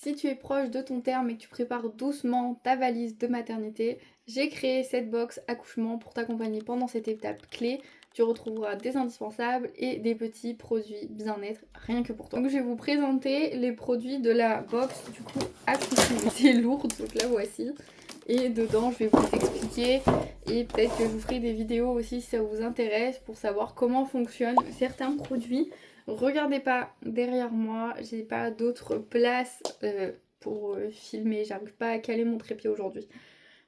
Si tu es proche de ton terme et que tu prépares doucement ta valise de maternité, j'ai créé cette box accouchement pour t'accompagner pendant cette étape clé. Tu retrouveras des indispensables et des petits produits bien-être rien que pour toi. Donc je vais vous présenter les produits de la box du coup accouchement. C'est lourd, donc la voici. Et dedans je vais vous expliquer et peut-être que je vous ferai des vidéos aussi si ça vous intéresse pour savoir comment fonctionnent certains produits. Regardez pas derrière moi, j'ai pas d'autre place pour filmer, j'arrive pas à caler mon trépied aujourd'hui.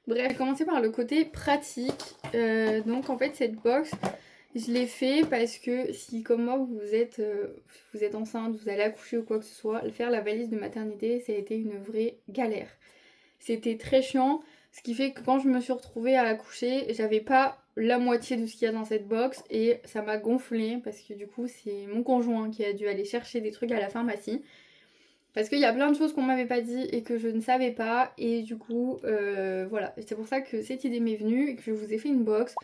Bref, je vais commencer par le côté pratique. Donc en fait cette box, je l'ai fait parce que si comme moi vous êtes enceinte, vous allez accoucher ou quoi que ce soit, faire la valise de maternité ça a été une vraie galère. C'était très chiant, ce qui fait que quand je me suis retrouvée à accoucher, j'avais pas la moitié de ce qu'il y a dans cette box et ça m'a gonflé parce que du coup c'est mon conjoint qui a dû aller chercher des trucs à la pharmacie. Parce qu'il y a plein de choses qu'on m'avait pas dit et que je ne savais pas et du coup voilà, c'est pour ça que cette idée m'est venue et que je vous ai fait une box.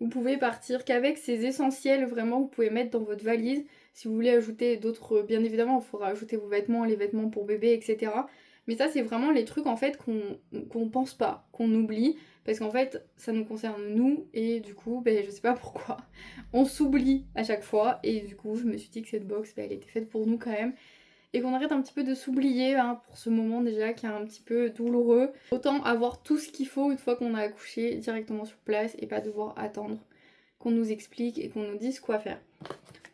Vous pouvez partir qu'avec ces essentiels vraiment vous pouvez mettre dans votre valise. Si vous voulez ajouter d'autres, bien évidemment il faudra ajouter vos vêtements, les vêtements pour bébé etc. Mais ça c'est vraiment les trucs en fait qu'on pense pas, qu'on oublie. Parce qu'en fait ça nous concerne nous et du coup je sais pas pourquoi on s'oublie à chaque fois. Et du coup je me suis dit que cette box elle était faite pour nous quand même et qu'on arrête un petit peu de s'oublier pour ce moment déjà qui est un petit peu douloureux. Autant avoir tout ce qu'il faut une fois qu'on a accouché directement sur place et pas devoir attendre qu'on nous explique et qu'on nous dise quoi faire.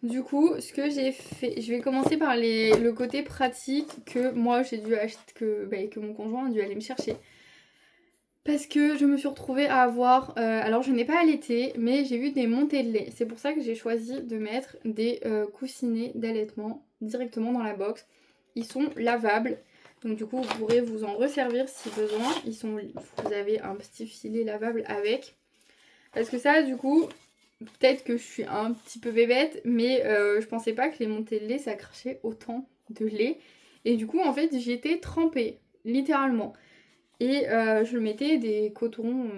Du coup, ce que j'ai fait, je vais commencer par le côté pratique que moi j'ai dû acheter, que mon conjoint a dû aller me chercher. Parce que je me suis retrouvée à avoir, alors je n'ai pas allaité, mais j'ai eu des montées de lait. C'est pour ça que j'ai choisi de mettre des coussinets d'allaitement directement dans la box. Ils sont lavables, donc du coup vous pourrez vous en resservir si besoin. Vous avez un petit filet lavable avec. Parce que ça du coup, peut-être que je suis un petit peu bébête, mais je pensais pas que les montées de lait ça crachait autant de lait. Et du coup en fait j'étais trempée, littéralement. Et je mettais des cotons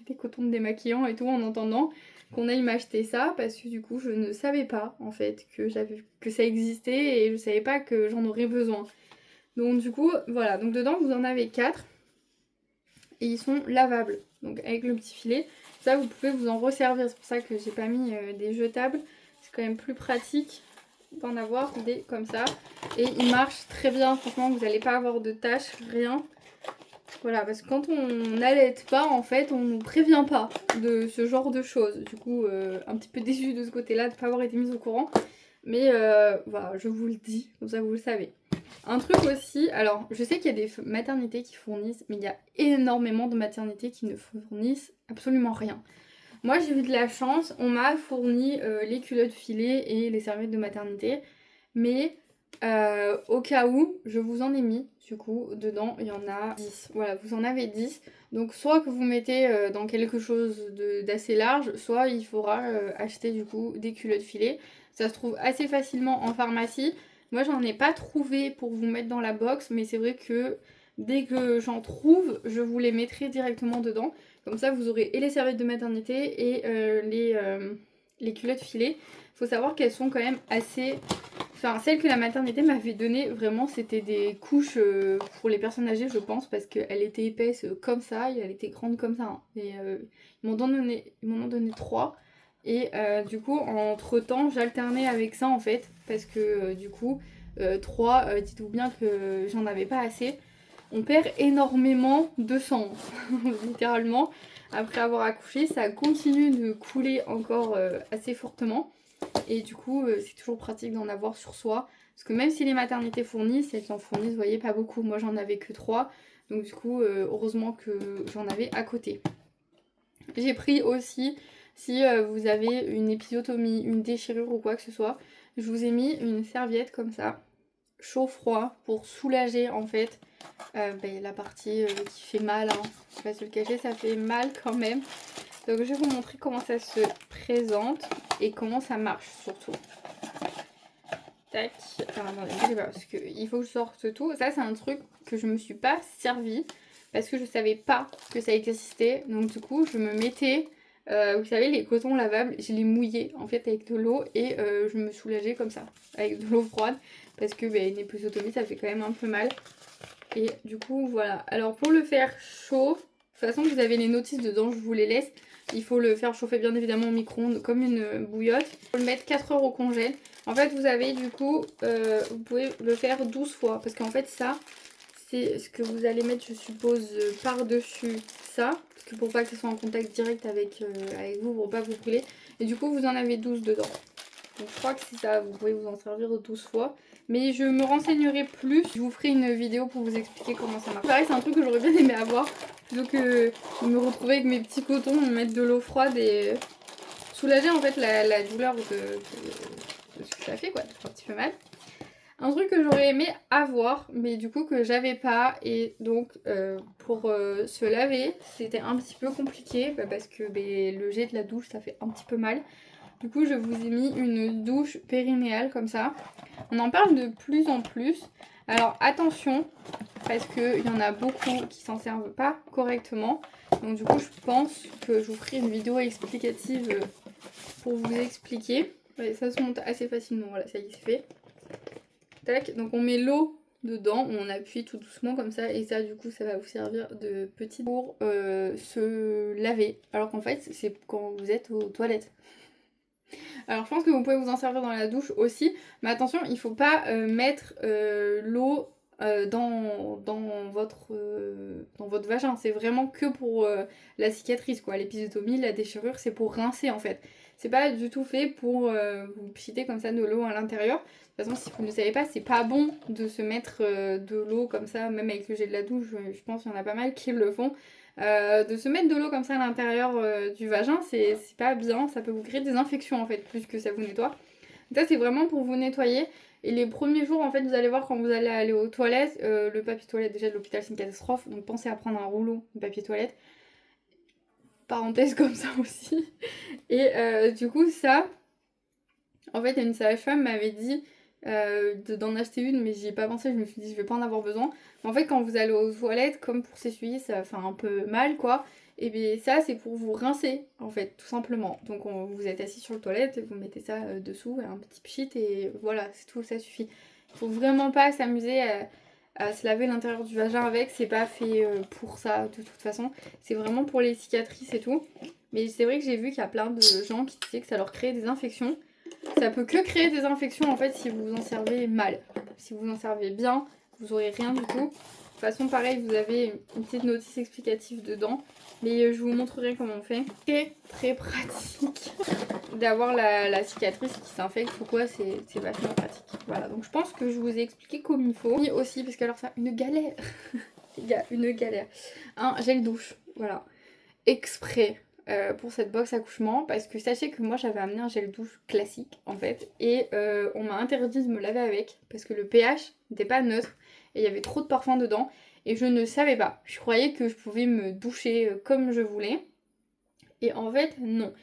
de démaquillant et tout en entendant qu'on aille m'acheter ça parce que du coup je ne savais pas en fait que ça existait et je savais pas que j'en aurais besoin. Donc du coup voilà, donc dedans vous en avez 4 et ils sont lavables. Donc avec le petit filet, ça vous pouvez vous en resservir. C'est pour ça que j'ai pas mis des jetables. C'est quand même plus pratique d'en avoir des comme ça. Et ils marchent très bien, franchement vous n'allez pas avoir de taches, rien. Voilà, parce que quand on n'allaite pas, en fait, on nous prévient pas de ce genre de choses. Du coup, un petit peu déçue de ce côté-là, de ne pas avoir été mise au courant. Mais voilà, je vous le dis, comme ça vous le savez. Un truc aussi, alors je sais qu'il y a des maternités qui fournissent, mais il y a énormément de maternités qui ne fournissent absolument rien. Moi j'ai eu de la chance, on m'a fourni les culottes filées et les serviettes de maternité, mais au cas où, je vous en ai mis, du coup, dedans, il y en a 10. Voilà, vous en avez 10. Donc soit que vous mettez dans quelque chose d'assez large, soit il faudra acheter du coup des culottes filées. Ça se trouve assez facilement en pharmacie. Moi, j'en ai pas trouvé pour vous mettre dans la box, mais c'est vrai que dès que j'en trouve, je vous les mettrai directement dedans. Comme ça, vous aurez et les serviettes de maternité et les culottes filées. Faut savoir qu'elles sont quand même assez... Enfin, celle que la maternité m'avait donnée, vraiment, c'était des couches pour les personnes âgées, je pense, parce qu'elle était épaisse comme ça et elle était grande comme ça. Hein. Et ils m'en ont donné 3. Et du coup, entre temps, j'alternais avec ça en fait, parce que du coup, 3, dites-vous bien que j'en avais pas assez. On perd énormément de sang, littéralement. Après avoir accouché, ça continue de couler encore assez fortement. Et du coup, c'est toujours pratique d'en avoir sur soi. Parce que même si les maternités fournissent, elles en fournissent, vous voyez, pas beaucoup. Moi, j'en avais que 3. Donc du coup, heureusement que j'en avais à côté. J'ai pris aussi, si vous avez une épisiotomie, une déchirure ou quoi que ce soit, je vous ai mis une serviette comme ça, chaud-froid, pour soulager en fait la partie qui fait mal. Hein. Je vais pas se le cacher, ça fait mal quand même. Donc je vais vous montrer comment ça se présente et comment ça marche surtout. Tac. Alors attendez, je sais pas, parce qu'il faut que je sorte tout. Ça c'est un truc que je me suis pas servi parce que je savais pas que ça existait. Donc du coup je me mettais Vous savez, les cotons lavables, je les mouillais en fait avec de l'eau et je me soulageais comme ça, avec de l'eau froide, parce que une épisiotomie ça fait quand même un peu mal. Et du coup voilà, alors pour le faire chaud, de toute façon vous avez les notices dedans, je vous les laisse. Il faut le faire chauffer bien évidemment au micro-ondes comme une bouillotte. Il faut le mettre 4 heures au congèle. En fait vous avez du coup, vous pouvez le faire 12 fois, parce qu'en fait ça, c'est ce que vous allez mettre je suppose par-dessus ça, parce que pour pas que ce soit en contact direct avec vous, pour pas vous brûler. Et du coup vous en avez 12 dedans. Donc je crois que c'est ça, vous pouvez vous en servir 12 fois. Mais je me renseignerai plus, je vous ferai une vidéo pour vous expliquer comment ça marche. Pareil, c'est un truc que j'aurais bien aimé avoir, plutôt que de me retrouver avec mes petits cotons, me mettre de l'eau froide et soulager en fait la douleur de ce que ça fait quoi, ça fait un petit peu mal. Un truc que j'aurais aimé avoir, mais du coup que j'avais pas, et donc pour se laver, c'était un petit peu compliqué, parce que le jet de la douche ça fait un petit peu mal. Du coup je vous ai mis une douche périnéale comme ça. On en parle de plus en plus. Alors attention, parce qu'il y en a beaucoup qui s'en servent pas correctement. Donc du coup je pense que je vous ferai une vidéo explicative pour vous expliquer. Ouais, ça se monte assez facilement, voilà, ça y est c'est fait. Tac, donc on met l'eau dedans, on appuie tout doucement comme ça, et ça du coup ça va vous servir de petit pour se laver. Alors qu'en fait c'est quand vous êtes aux toilettes. Alors je pense que vous pouvez vous en servir dans la douche aussi, mais attention, il faut pas mettre l'eau dans votre vagin. C'est vraiment que pour la cicatrice quoi. L'épisiotomie, la déchirure, c'est pour rincer en fait. C'est pas du tout fait pour vous pchiter comme ça de l'eau à l'intérieur. De toute façon, si vous ne le savez pas, c'est pas bon de se mettre de l'eau comme ça, même avec le jet de la douche. Je pense qu'il y en a pas mal qui le font. De se mettre de l'eau comme ça à l'intérieur du vagin, c'est pas bien, ça peut vous créer des infections en fait, plus que ça vous nettoie. Donc ça c'est vraiment pour vous nettoyer. Et les premiers jours en fait, vous allez voir quand vous allez aller aux toilettes, le papier toilette déjà de l'hôpital c'est une catastrophe, donc pensez à prendre un rouleau de papier toilette. Parenthèse comme ça aussi. Et du coup ça, en fait une sage-femme m'avait dit d'en acheter une, mais j'y ai pas pensé, je me suis dit je vais pas en avoir besoin. Mais en fait quand vous allez aux toilettes, comme pour s'essuyer ça fait un peu mal quoi, et bien ça c'est pour vous rincer en fait tout simplement. Donc vous êtes assis sur le toilette, vous mettez ça dessous, un petit pchit et voilà c'est tout, ça suffit. Il faut vraiment pas s'amuser à se laver l'intérieur du vagin avec, c'est pas fait pour ça de toute façon, c'est vraiment pour les cicatrices et tout. Mais c'est vrai que j'ai vu qu'il y a plein de gens qui disaient que ça leur crée des infections. Ça peut que créer des infections en fait si vous vous en servez mal. Si vous en servez bien, vous aurez rien du tout. De toute façon pareil, vous avez une petite notice explicative dedans. Mais je vous montrerai comment on fait. C'est très pratique d'avoir la cicatrice qui s'infecte ou quoi, c'est vachement pratique. Voilà, donc je pense que je vous ai expliqué comme il faut. Et aussi, parce que alors ça, une galère. Il y a une galère. Un gel douche, voilà. Exprès pour cette box accouchement, parce que sachez que moi j'avais amené un gel douche classique en fait, et on m'a interdit de me laver avec parce que le pH n'était pas neutre et il y avait trop de parfum dedans et je ne savais pas. Je croyais que je pouvais me doucher comme je voulais et en fait non.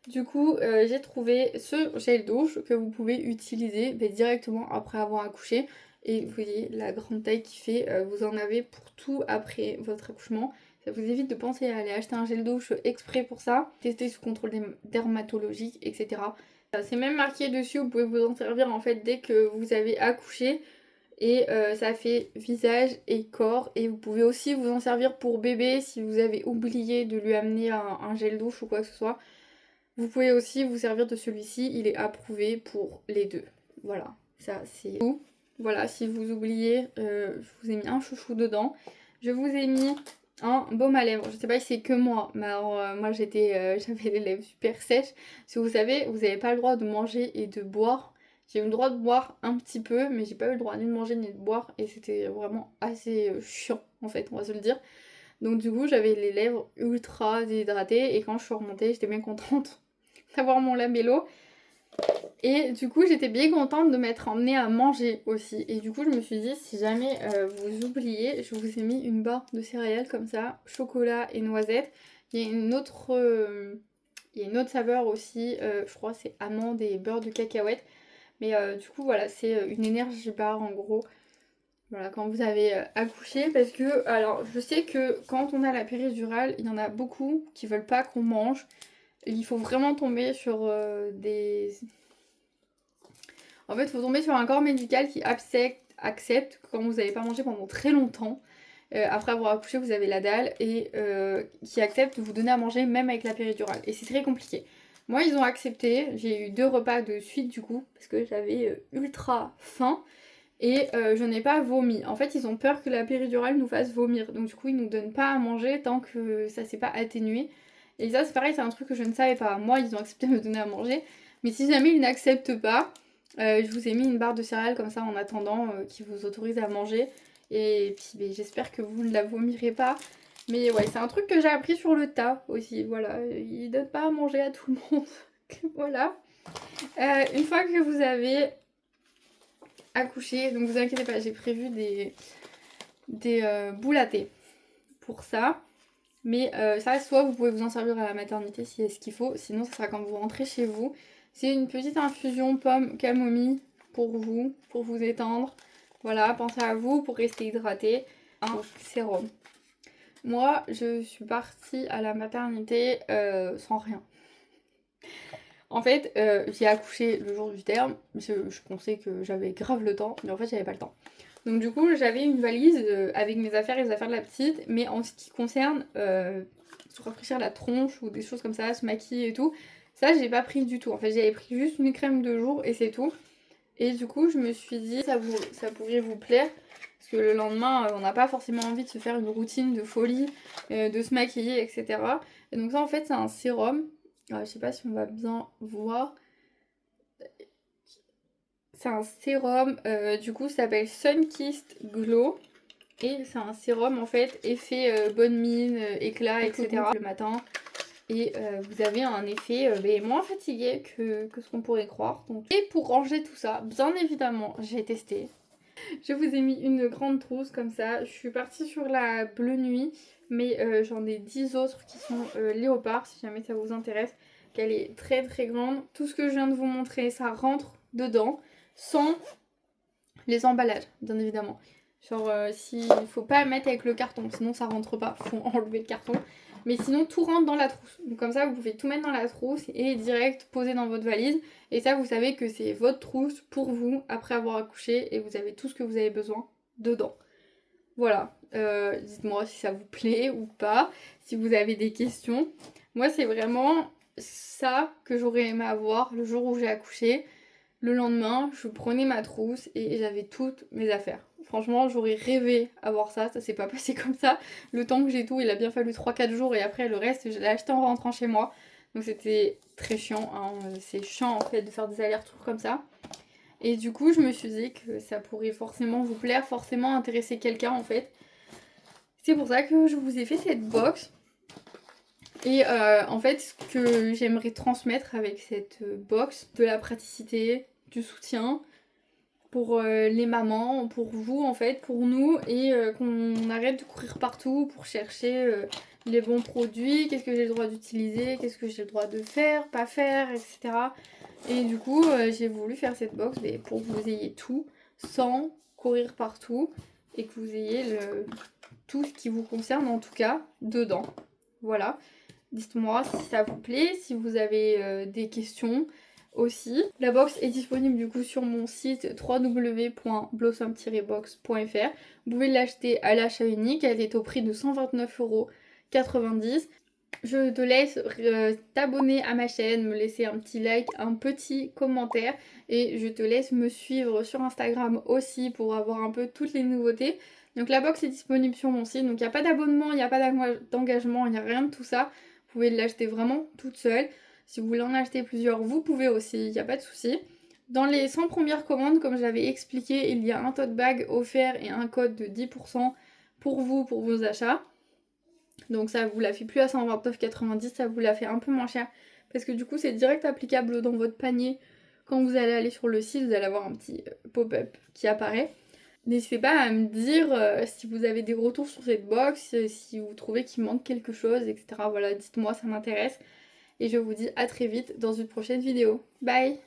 Du coup j'ai trouvé ce gel douche que vous pouvez utiliser directement après avoir accouché. Et vous voyez la grande taille qu'il fait, vous en avez pour tout après votre accouchement. Ça vous évite de penser à aller acheter un gel douche exprès pour ça, tester sous contrôle dermatologique, etc. C'est même marqué dessus, vous pouvez vous en servir en fait dès que vous avez accouché. Et ça fait visage et corps. Et vous pouvez aussi vous en servir pour bébé si vous avez oublié de lui amener un gel douche ou quoi que ce soit. Vous pouvez aussi vous servir de celui-ci, il est approuvé pour les deux. Voilà, ça c'est tout. Voilà, si vous oubliez, je vous ai mis un chouchou dedans. Je vous ai mis un baume à lèvres. Je sais pas si c'est que moi, mais alors moi j'avais les lèvres super sèches. Si vous savez, vous n'avez pas le droit de manger et de boire. J'ai eu le droit de boire un petit peu, mais j'ai pas eu le droit ni de manger ni de boire. Et c'était vraiment assez chiant en fait, on va se le dire. Donc du coup j'avais les lèvres ultra déshydratées et quand je suis remontée j'étais bien contente d'avoir mon labello. Et du coup j'étais bien contente de m'être emmenée à manger aussi. Et du coup je me suis dit si jamais vous oubliez, je vous ai mis une barre de céréales comme ça, chocolat et noisette. Il y a une autre, saveur aussi, je crois c'est amande et beurre de cacahuète. Mais du coup voilà c'est une énergie bar en gros. Voilà, quand vous avez accouché, parce que, alors, je sais que quand on a la péridurale, il y en a beaucoup qui veulent pas qu'on mange. Il faut vraiment tomber sur des... En fait, il faut tomber sur un corps médical qui accepte quand vous n'avez pas mangé pendant très longtemps. Après avoir accouché, vous avez la dalle et qui accepte de vous donner à manger même avec la péridurale. Et c'est très compliqué. Moi, ils ont accepté. J'ai eu 2 repas de suite du coup parce que j'avais ultra faim et je n'ai pas vomi. En fait, ils ont peur que la péridurale nous fasse vomir. Donc du coup, ils nous donnent pas à manger tant que ça s'est pas atténué. Et ça, c'est pareil, c'est un truc que je ne savais pas. Moi, ils ont accepté de me donner à manger. Mais si jamais ils n'acceptent pas, je vous ai mis une barre de céréales comme ça en attendant qui vous autorise à manger. Et puis j'espère que vous ne la vomirez pas. Mais ouais, c'est un truc que j'ai appris sur le tas aussi. Voilà, ils donnent pas à manger à tout le monde. Voilà. Une fois que vous avez accouché, donc vous inquiétez pas, j'ai prévu des boules à thé pour ça. Mais ça, soit vous pouvez vous en servir à la maternité si c'est ce qu'il faut, sinon ça sera quand vous rentrez chez vous. C'est une petite infusion pomme camomille pour vous étendre. Voilà, pensez à vous pour rester hydraté. Un sérum. Moi, je suis partie à la maternité sans rien. En fait, j'ai accouché le jour du terme. Je pensais que j'avais grave le temps, mais en fait, j'avais pas le temps. Donc du coup, j'avais une valise avec mes affaires et les affaires de la petite, mais en ce qui concerne se rafraîchir la tronche ou des choses comme ça, se maquiller et tout, ça j'ai pas pris du tout. En fait, j'avais pris juste une crème de jour et c'est tout. Et du coup, je me suis dit, ça pourrait vous plaire, parce que le lendemain, on n'a pas forcément envie de se faire une routine de folie, de se maquiller, etc. Et donc ça, en fait, c'est un sérum. Je sais pas si on va bien voir. C'est un sérum, du coup, ça s'appelle Sunkissed Glow. Et c'est un sérum, en fait, effet bonne mine, éclat, etc. le matin. Et vous avez un effet moins fatigué que ce qu'on pourrait croire. Donc... Et pour ranger tout ça, bien évidemment, j'ai testé. Je vous ai mis une grande trousse comme ça. Je suis partie sur la Bleu Nuit, mais j'en ai 10 autres qui sont léopard, si jamais ça vous intéresse. Qu'elle est très très grande. Tout ce que je viens de vous montrer, ça rentre dedans, sans les emballages, bien évidemment. Genre, s'il faut pas mettre avec le carton, sinon ça rentre pas, faut enlever le carton. Mais sinon, tout rentre dans la trousse. Donc comme ça, vous pouvez tout mettre dans la trousse et direct poser dans votre valise. Et ça, vous savez que c'est votre trousse pour vous après avoir accouché et vous avez tout ce que vous avez besoin dedans. Voilà. Dites-moi si ça vous plaît ou pas, si vous avez des questions. Moi, c'est vraiment ça que j'aurais aimé avoir le jour où j'ai accouché. Le lendemain, je prenais ma trousse et j'avais toutes mes affaires. Franchement, j'aurais rêvé avoir ça, ça s'est pas passé comme ça. Le temps que j'ai tout, il a bien fallu 3-4 jours et après le reste, je l'ai acheté en rentrant chez moi. Donc c'était très chiant, hein. C'est chiant en fait de faire des allers-retours comme ça. Et du coup, je me suis dit que ça pourrait forcément vous plaire, forcément intéresser quelqu'un en fait. C'est pour ça que je vous ai fait cette box. Et en fait, ce que j'aimerais transmettre avec cette box, de la praticité, du soutien pour les mamans, pour vous en fait, pour nous, et qu'on arrête de courir partout pour chercher les bons produits, qu'est-ce que j'ai le droit d'utiliser, qu'est-ce que j'ai le droit de faire, pas faire, etc. Et du coup, j'ai voulu faire cette box pour que vous ayez tout, sans courir partout, et que vous ayez tout ce qui vous concerne en tout cas dedans. Voilà. Dites-moi si ça vous plaît, si vous avez des questions aussi. La box est disponible du coup sur mon site www.blossom-box.fr. Vous pouvez l'acheter à l'achat unique, elle est au prix de 129,90 €. Je te laisse t'abonner à ma chaîne, me laisser un petit like, un petit commentaire et je te laisse me suivre sur Instagram aussi pour avoir un peu toutes les nouveautés. Donc la box est disponible sur mon site, donc il n'y a pas d'abonnement, il n'y a pas d'engagement, il n'y a rien de tout ça. Vous pouvez l'acheter vraiment toute seule. Si vous voulez en acheter plusieurs, vous pouvez aussi, il n'y a pas de souci. Dans les 100 premières commandes, comme je l'avais expliqué, il y a un tote bag offert et un code de 10% pour vous, pour vos achats. Donc ça vous la fait plus à 129,90, ça vous la fait un peu moins cher. Parce que du coup, c'est direct applicable dans votre panier. Quand vous allez aller sur le site, vous allez avoir un petit pop-up qui apparaît. N'hésitez pas à me dire si vous avez des retours sur cette box, si vous trouvez qu'il manque quelque chose, etc. Voilà, dites-moi, ça m'intéresse. Et je vous dis à très vite dans une prochaine vidéo. Bye!